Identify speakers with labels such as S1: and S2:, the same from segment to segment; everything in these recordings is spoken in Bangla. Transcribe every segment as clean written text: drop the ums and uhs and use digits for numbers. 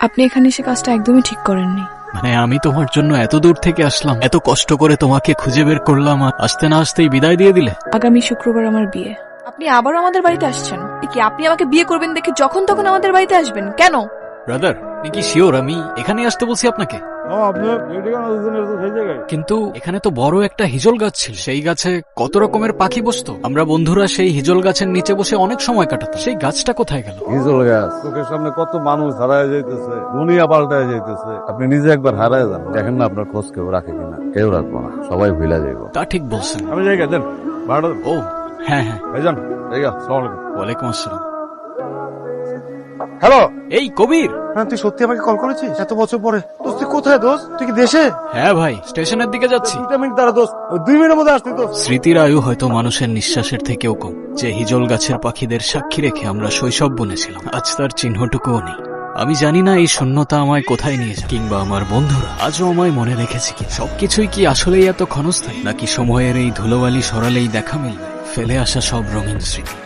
S1: আপনি এখানে এসে কাজটা একদমই ঠিক করেননি।
S2: মানে আমি তোমার জন্য এত দূর থেকে আসলাম, এত কষ্ট করে তোমাকে খুঁজে বের করলাম, আর আসতে না আসতেই বিদায় দিয়ে দিলে।
S1: আগামী শুক্রবার আমার বিয়ে, আপনি আবারও আমাদের বাড়িতে আসছেন কি? আপনি আমাকে বিয়ে করবেন দেখে যখন তখন আমাদের বাড়িতে আসবেন কেন?
S2: ব্রাদার, আপনি কি শিওর আমি এখানে আসতে বলছি আপনাকে? কিন্তু এখানে তো বড় একটা হিজল গাছ ছিল, সেই গাছে কত রকমের পাখি বসতো। আমরা বন্ধুরা সেই হিজল গাছের নিচে বসে অনেক সময় কাটাতাম। সেই গাছটা কোথায় গেল?
S3: হিজল গাছ, চোখের সামনে কত মানুষ হারায় যাইতেছে, দুনিয়া পাল্টায় যাইতেছে। আপনি নিজে একবার হারায় যান, দেখেন না আপনার খোঁজ কেউ রাখে কিনা। কেউ রাখবো না, সবাই ভুলে যাইবো।
S2: তা ঠিক বলছেন।
S3: আমি জায়গা দেন ভাড়া।
S2: ও হ্যাঁ হ্যাঁ,
S3: ভাইজান জায়গা। আসসালামু আলাইকুম।
S2: ওয়ালাইকুম আসসালাম।
S4: হ্যালো।
S2: এই কবির,
S4: হ্যাঁ তুই সত্যি আমাকে কল করেছিস এত বছর পরে? দোস্ত তুই কোথায় দোস্ত? তুই কি দেশে?
S2: হ্যাঁ ভাই, স্টেশনের দিকে যাচ্ছি।
S4: 2 মিনিট দাঁড়া দোস্ত, 2 মিনিটের মধ্যে আসছি দোস্ত।
S2: স্মৃতির আয়ু হয়তো মানুষের নিঃশ্বাসের থেকেও কম। যে হিজল গাছের পাখিদের সাক্ষী রেখে আমরা শৈশব বনেছিলাম, আজ তার চিহ্নটুকুও নেই। আমি জানি না এই শূন্যতা আমায় কোথায় নিয়ে যায়, কিংবা আমার বন্ধুরা আজও আমায় মনে রেখেছে কি। সবকিছুই কি আসলেই এত ক্ষণস্থায়ী, নাকি সময়ের এই ধুলোবালি সরালেই দেখা মিলবে ফেলে আসা সব রঙিন স্মৃতি?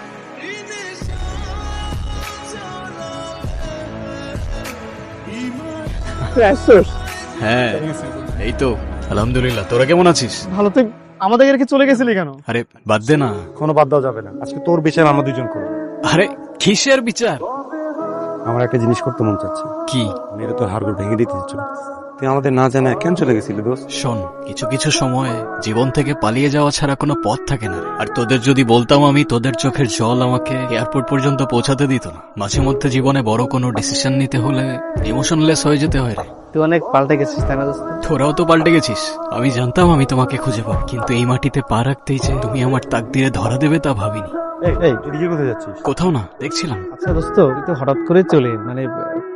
S2: হ্যাঁ এই তো আলহামদুলিল্লাহ। তোরা কেমন আছিস?
S4: ভালো। তুই আমাদের রেখে চলে গেছিলি কেন?
S2: আরে বাদ দে না।
S4: কোনো বাদ দেওয়া যাবে না, আজকে তোর বিচার আমরা দুজন করবো।
S2: আরে কিসের বিচার?
S4: আমার একটা জিনিস করতে মন চাচ্ছে।
S2: কি?
S4: মেরে তোর হাড়গুলো ভেঙে দিতে ইচ্ছে করতেছে। তুই আমাদের না জানায় কেন চলে গেছিলি দোস্ত?
S2: শোন, কিছু কিছু সময় জীবন থেকে পালিয়ে যাওয়া ছাড়া কোনো পথ থাকে না। আর তোদের যদি বলতাম আমি, তোদের চোখের জল আমাকে এয়ারপোর্ট পর্যন্ত পৌঁছাতে দিত না। মাঝে মধ্যে জীবনে বড় কোনো ডিসিশন নিতে হলে ইমোশনলেস হয়ে যেতে হয় রে।
S4: তুই অনেক পাল্টে গেছিস তাই না দোস্ত?
S2: তোরাও তো পাল্টে গেছিস। আমি জানতাম আমি তোমাকে খুঁজে পাবো, কিন্তু এই মাটিতে পা রাখতেই যে তুমি আমার তাকদিরে ধরা দেবে তা ভাবিনি।
S4: এই এদিকে কোথায় যাচ্ছিস?
S2: কোথাও না, দেখছিলাম।
S4: আচ্ছা দোস্ত, তুই তো হঠাৎ করে চলে, মানে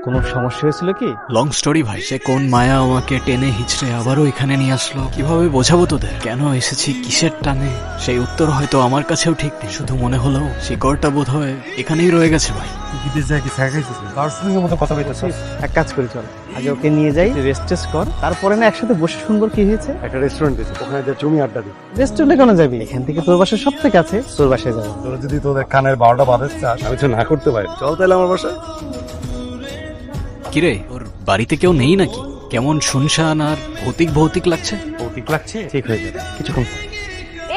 S4: কোনো সমস্যা হয়েছিল কি?
S2: লং স্টোরি ভাই। সে কোন মায়া আমাকে টেনে হিচড়ে আবারও এখানে নিয়ে আসলো, কিভাবে বোঝাবো তোদের কেন এসেছি, কিসের টানে? সেই উত্তর হয়তো আমার কাছেও ঠিক নেই। শুধু মনে হলো শিকড়টা বোধ হয় এখানেই রয়ে গেছে ভাই।
S4: বিদেশ যায় কি সাইকাইছিস? তার সঙ্গে মতো কথা বলতেছিস। এক কাজ করি, চল আগে ওকে নিয়ে যাই, রেস্ট টেস্ট কর, তারপরে না একসাথে বসে শুনবো কি হয়েছে। একটা রেস্টুরেন্ট আছে, ওখানে যা জমি আড্ডা দিই। রেস্টুরেন্টে কেন যাবি? এখান থেকে তোর বাসা সব থেকে কাছে, তোর বাসায় যাবো। তোর যদি তোদের কানের 12টা বাজাতে চাস, আমি তো না করতে পারি। চল তাহলে আমার বাসায়।
S2: কিরে, ওর বাড়িতে কেউ নেই নাকি? কেমন শুনশান আর ভৌতিক ভৌতিক লাগছে।
S4: ভৌতিক লাগছে? ঠিক হয়ে যাবে কিছুক্ষণ।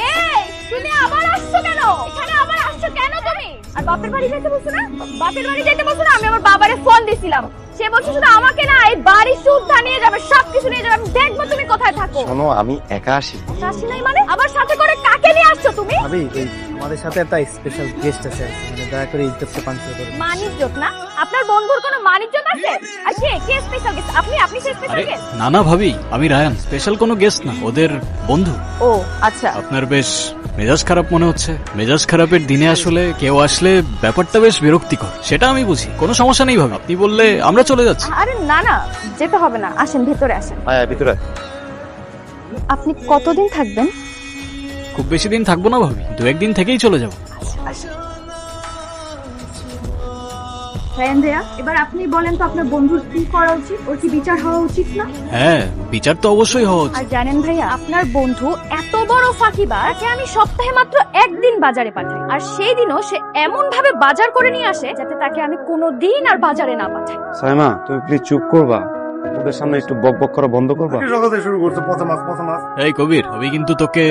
S5: এই তুমি আবার আসছো কেন? এখানে আবার আসছো কেন তুমি? আর বাপের বাড়ি যেতে বলছো না? বাপের বাড়ি যেতে বলছো না? আমি আমার বাবারে ফোন দিছিলাম, সে বলছে শুধু আমাকে না, এই বাড়ি সুদ্ধা নিয়ে যাবে, সবকিছু নিয়ে যাবে। আমি দেখবো তুমি কোথায় থাকো।
S4: শোনো, আমি একা আসি।
S5: আসি নাই মানে? আবার সাথে করে কাকে নিয়ে আসছো তুমি?
S4: ভাবি, এই আমাদের সাথে একটা স্পেশাল গেস্ট আছে, মানে দয়া করে ইজ্জতটা পাঞ্চল করুন।
S5: মানিজ্জত না? আপনার বন্ধুর কোনো মানিজ্জত আছে? আর কে স্পেশাল গেস্ট? আপনি সেই স্পেশাল
S2: আরে
S5: গেস্ট?
S2: না না ভাবি, আমি রায়ান, স্পেশাল কোনো গেস্ট না, ওদের বন্ধু।
S5: ও আচ্ছা।
S2: আপনার বেশ মেজাজ খারাপ মনে হচ্ছে। মেজাজ খারাপের দিনে আসলে কেউ আসলে ব্যাপারটা বেশ বিরক্তিকর, সেটা আমি বুঝি। কোনো সমস্যা নেই ভাবি, আপনি বললে আমরা চলে যাচ্ছি।
S5: আরে না না, যেতে হবে না, আসেন ভেতরে আসেন।
S4: আয় ভিতরে।
S5: আপনি কতদিন থাকবেন?
S2: খুব বেশি দিন থাকবো না ভাবি, 2-1 দিন থেকেই চলে যাবো।
S5: রায়ান ভাইয়া, এবার আপনি বলেন তো আপনার বন্ধুর কি করা উচিত? ওর কি বিচার হওয়া উচিত না?
S2: হ্যাঁ, বিচার তো অবশ্যই হওয়া উচিত।
S5: আর জানেন ভাইয়া, আপনার বন্ধু এত বড় ফাঁকিবাজ, তাকে আমি সপ্তাহে মাত্র একদিন বাজারে পাঠাই, আর সেই দিনও সে এমন ভাবে বাজার করে নিয়ে আসে যাতে তাকে আমি কোনোদিন আর বাজারে না পাঠাই।
S4: সাইমা, তুমি প্লিজ চুপ করবা, ওদের সামনে একটু বক বক করা বন্ধ করবা।
S3: শুরু করছে পচা মাছ।
S2: এই কবির, ভাবি কিন্তু তোকে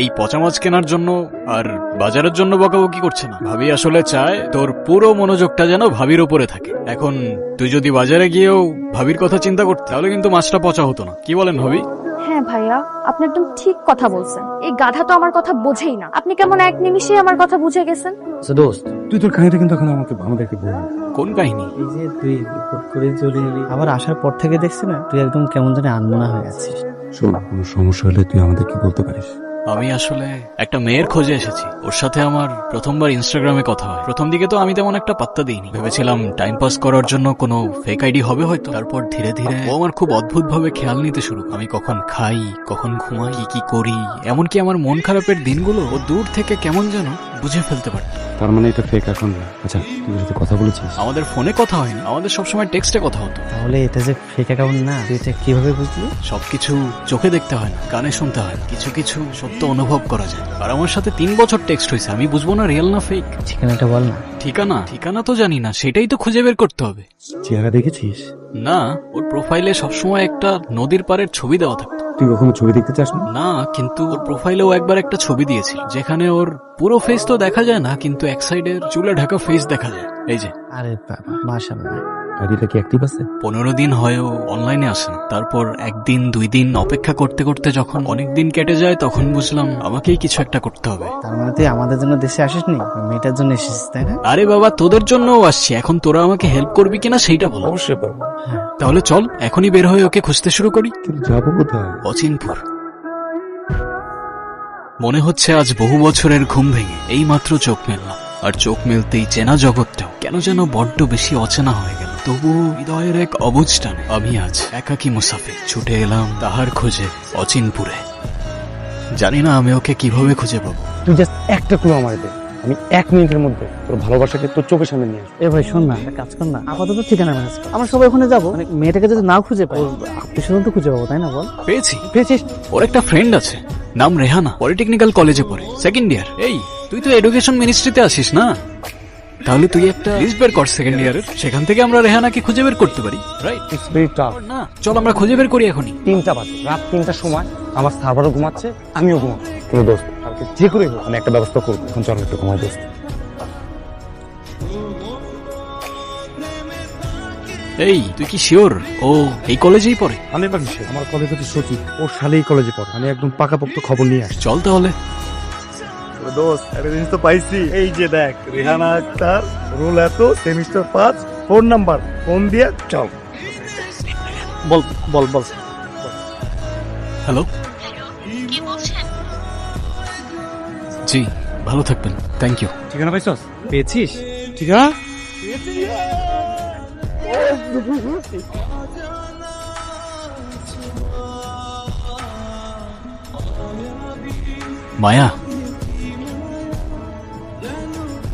S2: এই পচা মাছ কেনার জন্য আর বাজারের জন্য বকাবকি করছে না। ভাবি আসলে চায় তোর পুরো মনোযোগটা যেন ভাবির উপরে থাকে। এখন তুই যদি বাজারে গিয়েও ভাবির কথা চিন্তা করতে, তাহলে কিন্তু মাছটা পচা হতো না। কি বলেন ভাবি?
S5: হ্যাঁ ভাইয়া, আপনি একদম ঠিক কথা বলছেন। এই গাধা তো আমার কথা বোঝেই না। আপনি কেমন এক নিমিষে আমার কথা বুঝে গেছেন।
S4: দোস্ত, তুই তোর কাহিনীটা কিন্তু এখন আমাদেরকে বল।
S2: কোন কাহিনী?
S6: এই যে তুই রিপোর্ট করে চলে এলি, আবার আসার পর থেকে দেখছি না তুই একদম কেমন জানি আনমনা হয়ে আছিস।
S4: শোন, কোনো সমস্যা হলে তুই আমাদেরকে বলতে পারিস।
S2: আমি আসলে একটা মেয়ের খোঁজে এসেছি। ওর সাথে আমার প্রথমবার ইনস্টাগ্রামে কথা হয়। প্রথম দিকে তো আমি তেমন একটা পাত্তা দিইনি, ভেবেছিলাম টাইম পাস করার জন্য কোনো ফেক আইডি হবে হয়তো। তারপর ধীরে ধীরে ও আমার খুব অদ্ভুত ভাবে খেয়াল নিতে শুরু। আমি কখন খাই, কখন ঘুমাই, কি করি, এমনকি আমার মন খারাপের দিনগুলো ও দূর থেকে কেমন যেন বুঝে ফেলতে পারত।
S7: তার মানে এটা ফেক অ্যাকাউন্ট না। আচ্ছা, তুই সাথে কথা বলেছিস?
S2: আমাদের ফোনে কথা হয়নি, আমাদের সবসময় টেক্সটে কথা হতো।
S6: তাহলে এটা যে ফেক অ্যাকাউন্ট না, তুই এটা কিভাবে বুঝলি?
S2: সবকিছু চোখে দেখতে হয় না, কানে শুনতে হয় না, কিছু কিছু সত্য অনুভব করা যায়। আর আমার সাথে 3 বছর টেক্সট হয়েছে, আমি বুঝবো না রিয়েল না ফেক?
S6: ঠিকানাটা বল না।
S2: ঠিকানা তো জানি না, সেটাই তো খুঁজে বের করতে হবে।
S7: চেহারা দেখেছিস?
S2: না, ওর প্রোফাইলে সবসময় একটা নদীর পাড়ের ছবি দেওয়া থাকতো।
S7: তুই কখনো ছবি দেখতে চাস না?
S2: না, কিন্তু ওর প্রোফাইলেও একবার একটা ছবি দিয়েছিল, যেখানে ওর পুরো ফেস তো দেখা যায় না, কিন্তু এক সাইডের চুলে ঢাকা ফেস দেখা যায়। এই যে।
S6: আরে বাবা, মাশাআল্লাহ।
S7: আইডিটা কি অ্যাক্টিভ আছে?
S2: 15 দিন হয়ও অনলাইনে আসে না। তারপর 1 দিন 2 দিন অপেক্ষা করতে করতে যখন অনেক দিন কেটে যায়, তখন বুঝলাম আমাকেই কিছু একটা করতে হবে।
S6: তার মানে তুই আমাদের জন্য দেশে আসিসনি, ওই মেয়েটার জন্য এসেছিস, তাই না?
S2: আরে বাবা, তোদের জন্যও আসছি, এখন তোরা আমাকে হেল্প করবি কিনা সেইটা বল।
S7: অবশ্যই পারবো।
S2: তাহলে চল এখনই বের হয়ে ওকে খুঁজতে শুরু করি।
S7: কিন্তু যাবো কোথায়?
S2: অচিনপুর। মনে হচ্ছে আজ বহু বছরের ঘুম ভেঙে এই মাত্র চোখ মেললাম, আর চোখ মেলতেই চেনা জগৎটাও কেন যেন বড্ড বেশি অচেনা হয়ে গেল। তবু হৃদয়ের এক অবুঝ টানে আমি আজ একাকী মুসাফির ছুটে এলাম তাহার খোঁজে অচিনপুরে। জানি না আমি ওকে কিভাবে খুঁজে পাবো।
S7: তুই জাস্ট একটা ক্লু আমায় দে, আমি 1 মিনিটের মধ্যে তোর ভালোবাসাকে তোর চোখের সামনে নিয়ে আসবো।
S6: এ ভাই শোন না, একটা কাজ কর না, আপাতত ঠিকানা ম্যানেজ কর। আমরা সবাই ওখানে যাবো, মানে মেয়েটাকে যদি নাও খুঁজে পাই, আত্মীয় তো খুঁজে পাবো, তাই না বল?
S2: পেয়েছিস? ওর একটা ফ্রেন্ড আছে, নাম রেহানা, পলিটেকনিক্যাল কলেজে পড়ে, 2nd ইয়ার। এই, তুই তো এডুকেশন মিনিস্ট্রিতে আসিস না? তাহলে তুই একটা লিস্ট বের কর 2nd ইয়ারের, সেখান থেকে আমরা রেহানাকে খুঁজে বের করতে পারি, রাইট?
S7: It's very tough.
S2: না, চল আমরা খুঁজে বের করি এখনই।
S7: 3টা বাজে, রাত 3টার সময় আমার সার্ভারও ঘুমাচ্ছে, আমিও ঘুমাবো। কিন্তু দোস্ত, কালকে যে করেই হোক আমি একটা ব্যবস্থা করবো। এখন চল একটু ঘুমাই দোস্ত।
S2: এই, তুই কি শিওর ও এই কলেজেই পড়ে?
S7: আমার কলেজ হচ্ছে সচিব, ওর শালেই কলেজে পড়ে। আমি একদম পাকাপোক্ত খবর নিয়ে আসছি।
S2: চল তাহলে।
S4: দোস্ত, একটা জিনিস তো পাইছি। এই যে দেখ, রেহানা আক্তার, রোল এত, সেমিস্টার 5, ফোন নাম্বার, ফোন দিয়ে চল। বল বল বল।
S2: হ্যালো, জি ভালো থাকবেন, থ্যাংক ইউ।
S7: ঠিকানা পাইছস?
S4: পেয়েছিস?
S7: ঠিকানা?
S2: মায়া,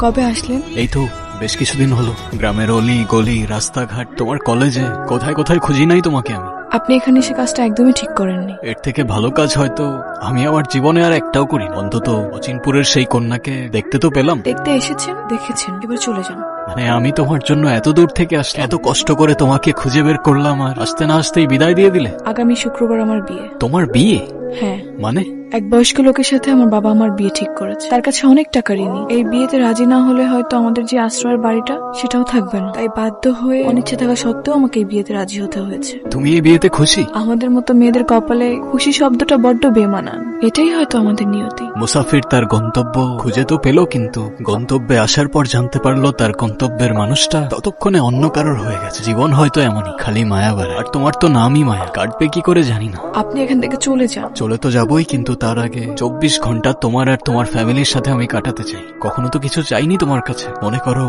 S1: কবে আসলেন?
S2: এই তো বেশ কিছুদিন হলো। গ্রামের অলি গলি, রাস্তাঘাট, তোমার কলেজে, কোথায় কোথায় খুঁজি নাই তোমাকে আমি।
S1: আপনি এখানে এসে কাজটা একদমই ঠিক করেননি।
S2: এর থেকে ভালো কাজ হয়তো আমি আমার জীবনে আর একটাও করি। অন্তত অচিনপুরের সেই কন্যাকে দেখতে তো পেলাম।
S1: দেখতে এসেছেন, দেখেছেন, এবার চলে যান।
S2: মানে আমি তোমার জন্য এত দূর থেকে আসলে, এত কষ্ট করে তোমাকে খুঁজে বের করলাম, আর আসতে না আসতেই বিদায় দিয়ে দিলে।
S1: আগামী শুক্রবার আমার বিয়ে।
S2: তোমার বিয়ে?
S1: হ্যাঁ।
S2: মানে?
S1: এক বয়স্ক লোকের সাথে আমার বাবা আমার বিয়ে ঠিক করেছে। তার কাছে অনেক টাকা ঋণী। এই বিয়েতে রাজি না হলে হয়তো আমাদের যে আশ্রয়ের বাড়িটা সেটাও থাকবে না। তাই বাধ্য হয়ে অনিচ্ছা থাকা সত্ত্বেও আমাকে এই বিয়েতে রাজি হতে হয়েছে।
S2: তুমি এই বিয়েতে খুশি?
S1: আমাদের মতো মেয়েদের কপালে খুশি শব্দটা বড্ড বেমানান। এটাই হয়তো আমাদের নিয়তি।
S2: মুসাফির তার গন্তব্য খুঁজে তো পেল, কিন্তু গন্তব্যে আসার পর জানতে পারলো তার গন্তব্যের মানুষটা ততক্ষণে অন্য কারোর হয়ে গেছে। জীবন হয়তো এমনই, খালি মায়া বাড়ে। আর তোমার তো নামই মায়া, কাটবে কি করে জানি না।
S1: আপনি এখান থেকে চলে যান।
S2: চলে তো যাবই, কিন্তু তার আগে 24 ঘন্টা তোমার আর তোমার ফ্যামিলির সাথে আমি কাটাতে চাই। কখনো তো কিছু চাইনি তোমার কাছে, মনে করো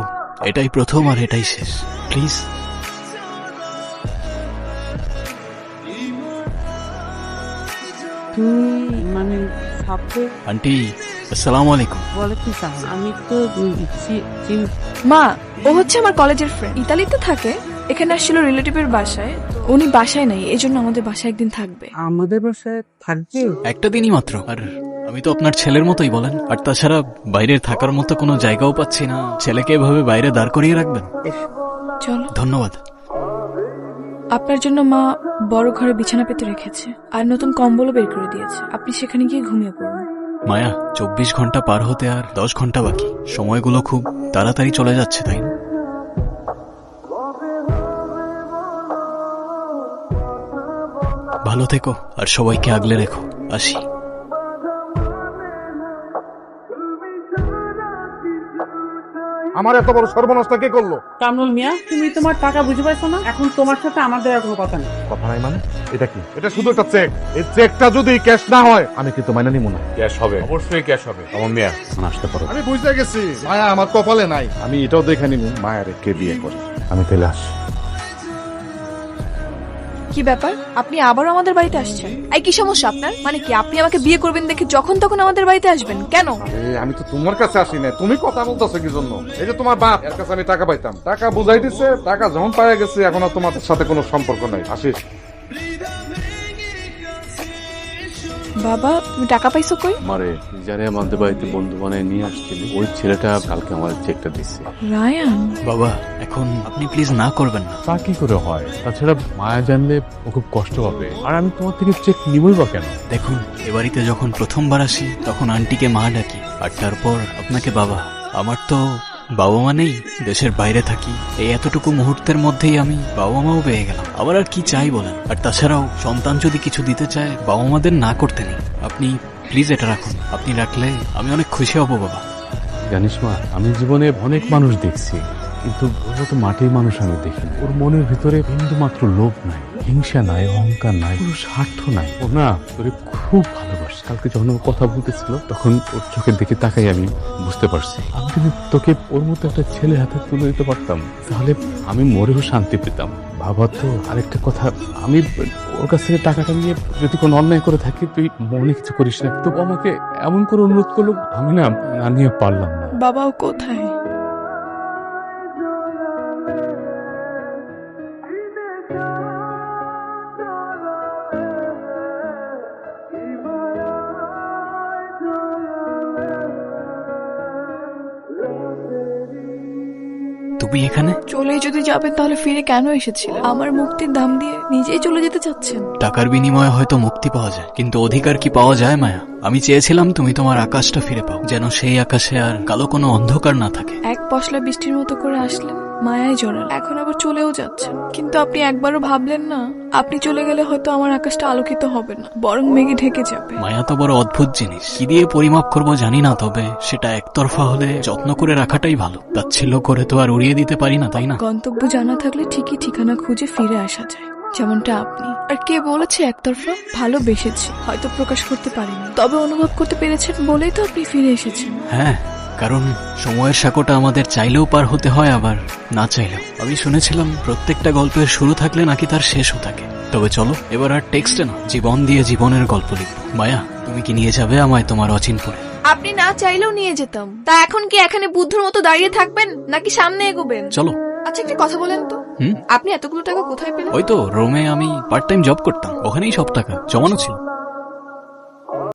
S2: এটাই প্রথম আর এটাই শেষ। প্লিজ।
S8: তুমি মানে
S2: আন্টি, আসসালামু আলাইকুম।
S8: ওয়ালাইকুম সালাম। আমি তো
S1: মা, ও হচ্ছে আমার কলেজের ফ্রেন্ড, ইতালিতে থাকে। এখানে আসছিল রিলেটিভের বাসায়। উনি বাসায় নাই, এজন্য আমাদের বাসায় একদিন থাকবে।
S8: আমাদের বাসায় থাকবে?
S2: একটা দিনই মাত্র। আর আমি তো আপনার ছেলের মতোই বলেন। আর তাছাড়া বাইরে থাকার মতো কোনো জায়গাও পাচ্ছি না, ছেলেকে এভাবে বাইরে দাঁড় করিয়ে রাখবেন?
S1: চলো।
S2: ধন্যবাদ।
S1: আপনার জন্য মা বড় ঘরে বিছানা পেতে রেখেছে, আর নতুন কম্বলও বের করে দিয়েছে। আপনি সেখানে গিয়ে ঘুমিয়ে পড়ুন।
S2: মায়া, 24 ঘন্টা পার হতে আর 10 ঘন্টা বাকি। সময়গুলো খুব তাড়াতাড়ি চলে যাচ্ছে, তাই না? ভালো থেকো আর সবাইকে আগলে রেখো। আসি।
S9: আমার এত বড় সর্বনাশটা কে করলো?
S8: কামরুল মিয়া, তুমি তোমার টাকা বুঝে পাইছো না? এখন তোমার সাথে আমাদের আর কোনো কথা নেই।
S9: কথা নাই মানে? এটা কি? এটা শুধু একটা চেক। এই চেকটা যদি ক্যাশ না হয় আমি কিন্তু মাইনা নিব না। ক্যাশ হবে, অবশ্যই ক্যাশ হবে। আমার মিয়া
S7: আসতে পারো।
S9: আমি বুঝতে গেছি মায়া আমার কপালে নাই। আমি এটাও দেখে নিব মায়ারে কে বিয়ে করে। আমি পেলে আসি।
S1: কি ব্যাপার, আপনি আবারও আমাদের বাড়িতে আসছেন? এই কি সমস্যা আপনার? মানে কি আপনি আমাকে বিয়ে করবেন দেখে যখন তখন আমাদের বাড়িতে আসবেন কেন?
S9: আমি তো তোমার কাছে আসি না, তুমি কথা বলতেছো কি জন্য? এই যে তোমার বাপ, এর কাছে আমি টাকা পাইতাম, টাকা বুঝাই দিচ্ছে, টাকা যখন পাইয়া গেছে এখন আর তোমার সাথে কোনো সম্পর্ক নাই। আসিস।
S1: বাবা, তুমি টাকা পাইছো কই?
S3: মারে যারে আমাদের বাড়িতে বন্ধু বানায় নিয়ে আসছিলি, ওই ছেলেটা কালকে আমার চেকটা দিচ্ছে।
S1: রায়ান,
S2: বাবা এখন আপনি প্লিজ না করবেন না।
S3: তা কি করে হয়? তাছাড়া মায়া জানলে ও খুব কষ্ট পাবে, আর আমি তোমার থেকে চেক নিবই বা কেন?
S2: দেখুন, এ বাড়িতে যখন প্রথমবার আসি তখন আন্টিকে মা ডাকি, আর তারপর আপনাকে বাবা। আমার তো বাবা মা নেই, দেশের বাইরে থাকি। এই এতটুকু মুহূর্তের মধ্যেই আমি বাবা মাও পেয়ে গেলাম। আবার আর কি চাই বলেন? আর তাছাড়াও সন্তান যদি কিছু দিতে চায় বাবা মাদের না করতে নেই। আপনি প্লিজ এটা রাখুন, আপনি রাখলে আমি অনেক খুশি হব বাবা।
S3: জানিস মা, আমি জীবনে অনেক মানুষ দেখছি, কিন্তু ওর মতো মাটির মানুষ আমি দেখিনি। ওর মনের ভিতরে বিন্দু মাত্র লোভ নাই, হিংসা নাই, অহংকার নাই, কোনো স্বার্থ নাই। ও না তোরে খুব ভালোবাসে। কালকে যখন ও কথা বলতেছিল তখন ওর চোখের দিকে তাকাই আমি বুঝতে পারছি, আমি যদি তোকে ওর মতো একটা ছেলে হাতে তুলে দিতে পারতাম তাহলে আমি মরেও শান্তি পেতাম। বাবা তো আরেকটা কথা, আমি ওর কাছ থেকে টাকাটা নিয়ে যদি কোনো অন্যায় করে থাকি তুই মনে কিছু করিস না। তো আমাকে এমন করে অনুরোধ করলো, আমি না নিয়ে পারলাম না।
S1: বাবাও কোথায়?
S2: তুমি এখানে?
S1: চলেই যদি যাবেন তাহলে ফিরে কেন এসেছিলেন? আমার মুক্তির দাম দিয়ে নিজেই চলে যেতে চাচ্ছেন?
S2: টাকার বিনিময়ে হয়তো মুক্তি পাওয়া যায়, কিন্তু অধিকার কি পাওয়া যায় মায়া? আমি চেয়েছিলাম তুমি তোমার আকাশটা ফিরে পাও, যেন সেই আকাশে আর কালো কোনো অন্ধকার না থাকে।
S1: এক পশলা বৃষ্টির মতো করে আসলেন, মায়ায় জড়াল, এখন আবার চলেও যাচ্ছেন। কিন্তু আপনি একবারও ভাবলেন না আপনি চলে গেলে হয়তো আমার আকাশটা আলোকিত হবে না, বরং মেঘে ঢেকে যাবে।
S2: মায়া তো বড় অদ্ভুত জিনিস, কি দিয়ে পরিমাপ করবো জানি না, তবে সেটা একতরফা হলে যত্ন করে রাখাটাই ভালো। তাচ্ছিল্য করে তো আর উড়িয়ে দিতে পারি না, তাই না?
S1: গন্তব্য জানা থাকলে ঠিকই ঠিকানা খুঁজে ফিরে আসা যায়, যেমনটা আপনি। আর কে বলেছে একতরফা? ভালোবেসেছি, হয়তো প্রকাশ করতে পারিনি, তবে অনুভব করতে পেরেছেন বলেই তো আপনি ফিরে এসেছেন।
S2: হ্যাঁ, কারণ সময়ের সাঁকোটা আমাদের চাইলেও পার হতে হয়, আবার না চাইলেও। আমি শুনেছিলাম প্রত্যেকটা গল্পের শুরু থাকলে নাকি তার শেষও থাকে। তবে চলো এবার আর টেক্সটে না, জীবন দিয়ে জীবনের গল্প লিখব। মায়া, তুমি কি নিয়ে যাবে আমায় তোমার অচিনপুরে?
S1: আপনি না চাইলেও নিয়ে যেতাম। তা এখন কি এখানে বুদ্ধর মতো দাঁড়িয়ে থাকবেন নাকি সামনে এগোবেন?
S2: চলো।
S1: আচ্ছা একটা কথা বলেন তো, আপনি এতগুলো টাকা কোথায় পেলেন?
S2: ওই তো রোমে আমি পার্ট টাইম জব করতাম, ওখানেই সব টাকা জমানো ছিল।